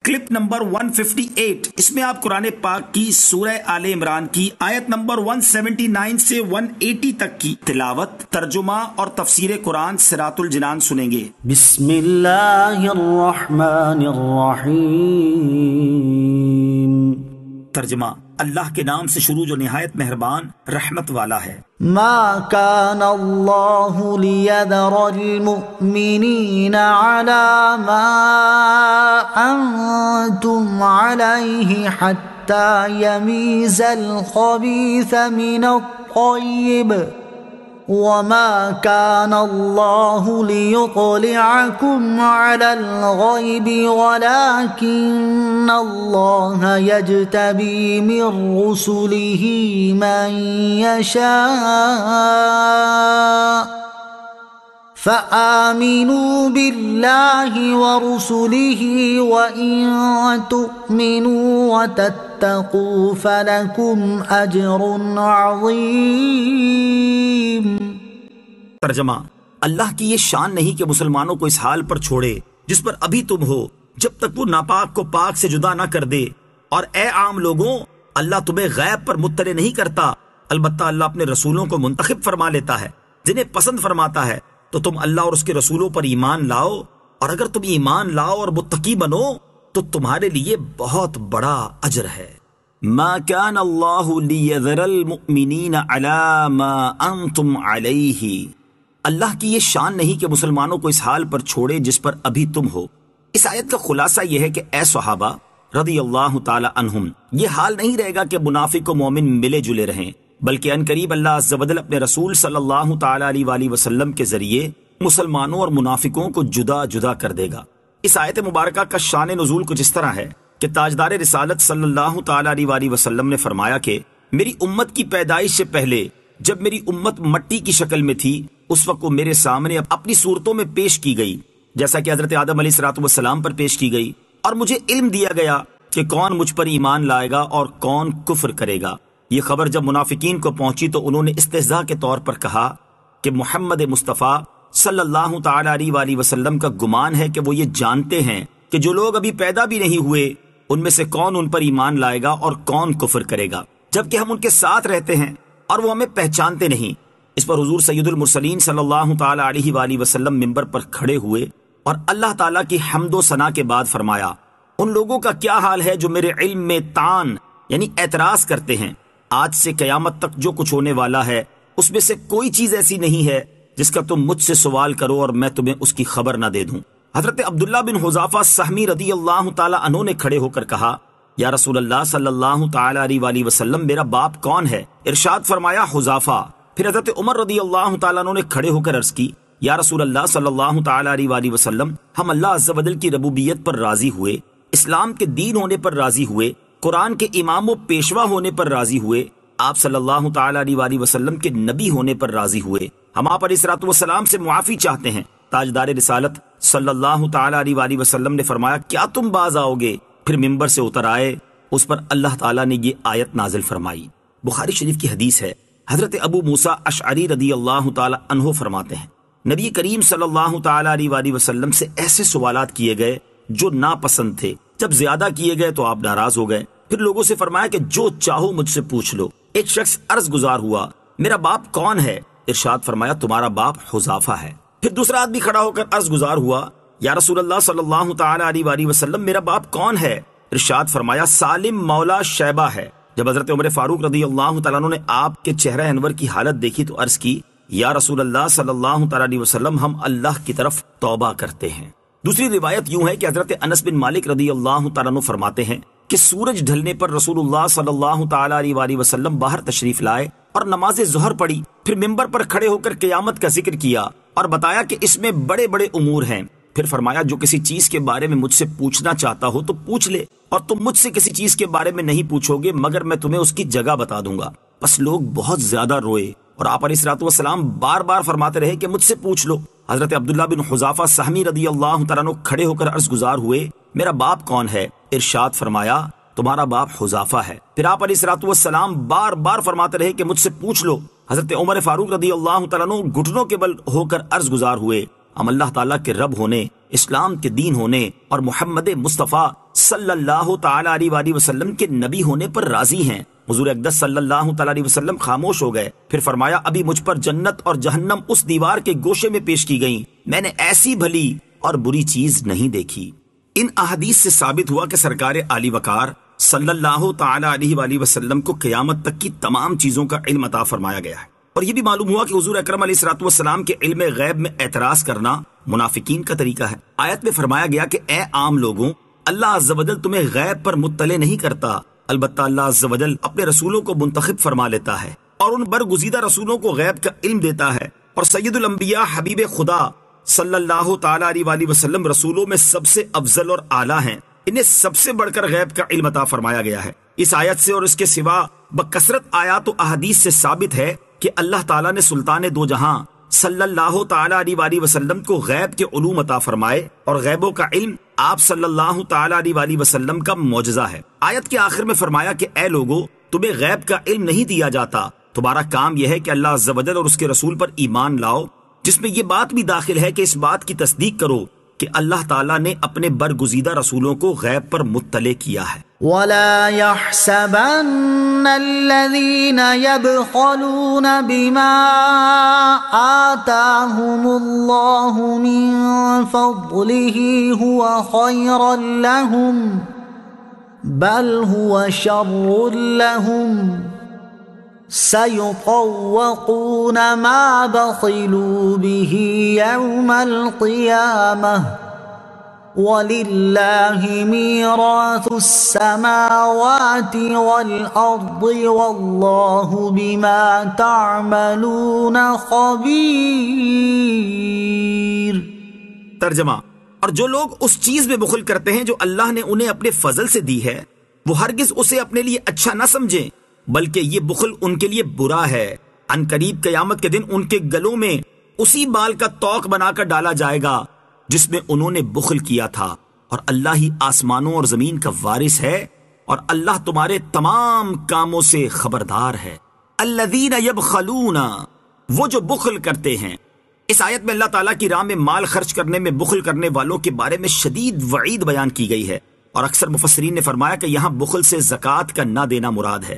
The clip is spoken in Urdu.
کلپ نمبر 158، اس میں آپ قرآن پاک کی سورہ آل عمران کی آیت نمبر 179 سے 180 تک کی تلاوت، ترجمہ اور تفسیر قرآن صراط الجنان سنیں گے۔ بسم اللہ الرحمن الرحیم۔ ترجمہ، اللہ کے نام سے شروع جو نہایت مہربان رحمت والا ہے۔ ما كان الله ليذر المؤمنين على ما أنتم عليه حتى يميز الخبيث من الطيب وما كان الله ليطلعكم على الغيب ولكن الله يجتبي من رسله من يشاء فآمنوا بالله ورسله وإن تؤمنوا وتتقوا فلكم أجر عظيم۔ ترجمہ، اللہ کی یہ شان نہیں کہ مسلمانوں کو اس حال پر چھوڑے جس پر ابھی تم ہو، جب تک وہ ناپاک کو پاک سے جدا نہ کر دے۔ اور اے عام لوگوں، اللہ تمہیں غیب پر مطلع نہیں کرتا، البتہ اللہ اپنے رسولوں کو منتخب فرما لیتا ہے جنہیں پسند فرماتا ہے۔ تو تم اللہ اور اس کے رسولوں پر ایمان لاؤ، اور اگر تم ایمان لاؤ اور متقی بنو تو تمہارے لیے بہت بڑا اجر ہے۔ ما كان اللہ لیذر المؤمنین علی ما انتم علیہ، اللہ کی یہ شان نہیں کہ مسلمانوں کو اس حال پر چھوڑے جس پر ابھی تم ہو۔ اس آیت کا خلاصہ یہ ہے کہ اے صحابہ رضی اللہ تعالی عنہم، یہ حال نہیں رہے گا کہ منافق و مومن ملے جلے رہیں، بلکہ ان قریب اللہ عز و جل اپنے رسول صلی اللہ تعالی علیہ وآلہ وسلم کے ذریعے مسلمانوں اور منافقوں کو جدا جدا کر دے گا۔ اس آیت مبارکہ کا شان نزول کچھ اس طرح ہے کہ تاجدار رسالت صلی اللہ تعالی علیہ وآلہ وسلم نے فرمایا کہ میری امت کی پیدائش سے پہلے جب میری امت مٹی کی شکل میں تھی، اس وقت وہ میرے سامنے اپنی صورتوں میں پیش کی گئی، جیسا کہ حضرت آدم علیہ السلام پر پیش کی گئی، اور مجھے علم دیا گیا کہ کون مجھ پر ایمان لائے گا اور کون کفر کرے گا۔ یہ خبر جب منافقین کو پہنچی تو انہوں نے استہزاء کے طور پر کہا کہ محمد مصطفیٰ صلی اللہ تعالی علیہ وآلہ وسلم کا گمان ہے کہ وہ یہ جانتے ہیں کہ جو لوگ ابھی پیدا بھی نہیں ہوئے ان میں سے کون ان پر ایمان لائے گا اور کون کفر کرے گا، جبکہ ہم ان کے ساتھ رہتے ہیں اور وہ ہمیں پہچانتے نہیں۔ اس پر حضور سید المرسلین صلی اللہ تعالی علیہ وآلہ وسلم منبر پر کھڑے ہوئے اور اللہ تعالیٰ کی حمد و ثنا کے بعد فرمایا، ان لوگوں کا کیا حال ہے جو میرے علم میں طعن یعنی اعتراض کرتے ہیں۔ آج سے قیامت تک جو کچھ ہونے والا ہے اس میں سے کوئی چیز ایسی نہیں ہے جس کا تم مجھ سے سوال کرو اور میں تمہیں اس کی خبر نہ دے دوں۔ حضرت عبداللہ بن حذافہ سہمی رضی اللہ تعالی عنہ نے کھڑے ہو کر کہا، یا رسول اللہ صلی اللہ تعالی علیہ وآلہ وسلم، میرا باپ کون ہے؟ ارشاد فرمایا، حذافہ۔ پھر حضرت عمر رضی اللہ تعالی عنہ نے کھڑے ہو کر عرض کی، یا رسول اللہ صلی اللہ تعالی علیہ وآلہ وسلم، ہم اللہ عز و جل کی ربوبیت پر راضی ہوئے، اسلام کے دین ہونے پر راضی ہوئے، قرآن کے امام و پیشوا ہونے پر راضی ہوئے، آپ صلی اللہ تعالی علیہ وآلہ وسلم کے نبی ہونے پر راضی ہوئے، ہم آپ علیہ الصلوۃ والسلام سے معافی چاہتے ہیں۔ تاجدار رسالت صلی اللہ تعالی علیہ وآلہ وسلم نے فرمایا، کیا تم باز آؤ گے؟ پھر ممبر سے اتر آئے، اس پر اللہ تعالیٰ نے یہ آیت نازل فرمائی۔ بخاری شریف کی حدیث ہے، حضرت ابو موسیٰ اشعری رضی اللہ تعالی عنہ فرماتے ہیں، نبی کریم صلی اللہ تعالی علیہ وآلہ وسلم سے ایسے سوالات کیے گئے جو ناپسند تھے، جب زیادہ کیے گئے تو آپ ناراض ہو گئے۔ پھر لوگوں سے فرمایا کہ جو چاہو مجھ سے پوچھ لو۔ ایک شخص عرض گزار ہوا، میرا باپ کون ہے؟ ارشاد فرمایا، تمہارا باپ حذافہ ہے۔ پھر دوسرا آدمی کھڑا ہو کر عرض گزار ہوا، یا رسول اللہ صلی اللہ تعالی علیہ وآلہ وسلم، میرا باپ کون ہے؟ ارشاد فرمایا، سالم مولا شیبہ ہے۔ جب حضرت عمر فاروق رضی اللہ تعالیٰ عنہ نے آپ کے چہرہ انور کی حالت دیکھی تو عرض کی، یا رسول اللہ صلی اللہ تعالی علیہ وسلم، ہم اللہ کی طرف توبہ کرتے ہیں۔ دوسری روایت یوں ہے کہ حضرت انس بن مالک رضی اللہ تعالیٰ عنہ فرماتے ہیں کہ سورج ڈھلنے پر رسول اللہ صلی اللہ تعالی علیہ وآلہ وسلم باہر تشریف لائے اور نماز ظہر پڑھی، پھر ممبر پر کھڑے ہو کر قیامت کا ذکر کیا اور بتایا کہ اس میں بڑے بڑے امور ہیں۔ پھر فرمایا، جو کسی چیز کے بارے میں مجھ سے پوچھنا چاہتا ہو تو پوچھ لے، اور تم مجھ سے کسی چیز کے بارے میں نہیں پوچھو گے مگر میں تمہیں اس کی جگہ بتا دوں گا۔ بس لوگ بہت زیادہ روئے اور آپ علیہ الصلوۃ والسلام بار بار فرماتے رہے کہ مجھ سے پوچھ لو۔ حضرت عبداللہ بن حذافہ سہمی رضی اللہ تعالیٰ عنہ کھڑے ہو کر عرض گزار ہوئے، میرا باپ کون ہے؟ ارشاد فرمایا، تمہارا باپ حذافہ ہے۔ پھر آپ علیہ الصلوۃ والسلام بار بار فرماتے رہے کہ مجھ سے پوچھ لو۔ حضرت عمر فاروق رضی اللہ تعالیٰ عنہ گھٹنوں کے بل ہو کر عرض گزار ہوئے، ہم اللہ تعالیٰ کے رب ہونے، اسلام کے دین ہونے اور محمد مصطفیٰ صلی اللہ تعالیٰ علیہ وآلہ وسلم کے نبی ہونے پر راضی ہیں۔ حضور اقدس صلی اللہ تعالیٰ علیہ وسلم خاموش ہو گئے، پھر فرمایا ابھی مجھ پر جنت اور جہنم اس دیوار کے گوشے میں پیش کی گئیں، میں نے ایسی بھلی اور بری چیز نہیں دیکھی۔ ان احادیث سے ثابت ہوا کہ سرکار عالی وقار صلی اللہ تعالیٰ علیہ وآلہ وسلم کو قیامت تک کی تمام چیزوں کا علم عطا فرمایا گیا ہے، اور یہ بھی معلوم ہوا کہ حضور اکرم علیہ الصلوۃ والسلام کے علم غیب میں اعتراض کرنا منافقین کا طریقہ ہے۔ آیت میں فرمایا گیا کہ اے عام لوگوں، اللہ عز و جل تمہیں غیب پر مطلع نہیں کرتا، البتہ اللہ عز و جل اپنے رسولوں کو منتخب فرما لیتا ہے اور ان برگزیدہ رسولوں کو غیب کا علم دیتا ہے، اور سید الانبیاء حبیب خدا صلی اللہ تعالیٰ علیہ وآلہ وسلم رسولوں میں سب سے افضل اور اعلیٰ ہیں، انہیں سب سے بڑھ کر غیب کا علم عطا فرمایا گیا ہے۔ اس آیت سے اور اس کے سوا بکثرت آیات و احادیث سے ثابت ہے کہ اللہ تعالیٰ نے سلطان دو جہاں صلی اللہ تعالیٰ علیہ وآلہ وسلم کو غیب کے علوم عطا فرمائے، اور غیبوں کا علم آپ صلی اللہ تعالیٰ علیہ وآلہ وسلم کا معجزہ ہے۔ آیت کے آخر میں فرمایا کہ اے لوگو، تمہیں غیب کا علم نہیں دیا جاتا، تمہارا کام یہ ہے کہ اللہ عز و جل اور اس کے رسول پر ایمان لاؤ، جس میں یہ بات بھی داخل ہے کہ اس بات کی تصدیق کرو کہ اللہ تعالیٰ نے اپنے برگزیدہ رسولوں کو غیب پر مطلع کیا ہے۔ وَلَا يَحْسَبَنَّ الَّذِينَ يَبْخَلُونَ بِمَا آتَاهُمُ اللَّهُ مِن فَضْلِهِ هُوَ خَيْرًا لَهُمْ بَلْ هُوَ شَرٌّ لَهُمْ سَيُطَوَّقُونَ مَا بَخِلُوا بِهِ يَوْمَ الْقِيَامَةِ وَلِلَّهِ مِيرَاثُ السَّمَاوَاتِ وَالْأَرْضِ وَاللَّهُ بِمَا تَعْمَلُونَ خَبِيرٌ۔ ترجمہ، اور جو لوگ اس چیز میں بخل کرتے ہیں جو اللہ نے انہیں اپنے فضل سے دی ہے، وہ ہرگز اسے اپنے لیے اچھا نہ سمجھیں، بلکہ یہ بخل ان کے لیے برا ہے۔ ان قریب قیامت کے دن ان کے گلوں میں اسی بال کا توق بنا کر ڈالا جائے گا جس میں انہوں نے بخل کیا تھا، اور اللہ ہی آسمانوں اور زمین کا وارث ہے، اور اللہ تمہارے تمام کاموں سے خبردار ہے۔ الذین یبخلون، وہ جو بخل کرتے ہیں۔ اس آیت میں اللہ تعالیٰ کی راہ میں مال خرچ کرنے میں بخل کرنے والوں کے بارے میں شدید وعید بیان کی گئی ہے، اور اکثر مفسرین نے فرمایا کہ یہاں بخل سے زکوٰۃ کا نہ دینا مراد ہے۔